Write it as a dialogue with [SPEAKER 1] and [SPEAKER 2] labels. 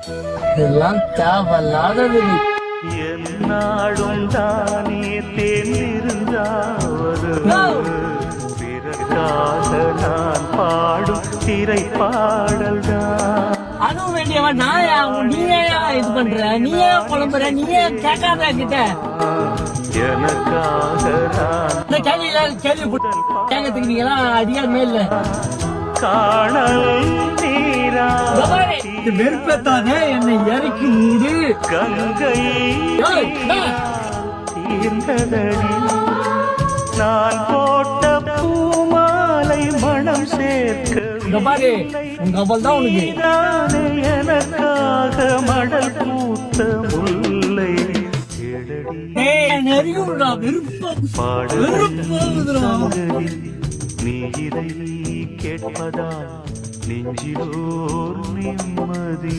[SPEAKER 1] இதெல்லாம் தேவையில்லாதது.
[SPEAKER 2] என்னாடும் தானே தேர்ந்திருந்தாவது பிறகாக நான் பாடும் திரைப்பாடல்தான்.
[SPEAKER 1] அதுவும் வேண்டியவன் நான், நீயே இது பண்ற, நீயே குழம்புற, நீயே கேட்காத கிட்ட.
[SPEAKER 2] எனக்காக நான்
[SPEAKER 1] இந்த கேள்வி கேட்கறதுக்கு நீங்க அதிகாரமே இல்ல.
[SPEAKER 2] காணல் நீரா
[SPEAKER 1] வெறுப்பத்தானே என்னை இறக்கி மூடு.
[SPEAKER 2] கங்கை தீர்ந்ததடி நான் போட்ட பூமாலை மனம் சேர்க்க
[SPEAKER 1] பாரு உங்க அவள் தான் உனக்கு
[SPEAKER 2] எனக்காக மடல் பூத்த முல்லை நீ இதை கேட்பதால் நெஞ்சிலோர் நிம்மதி.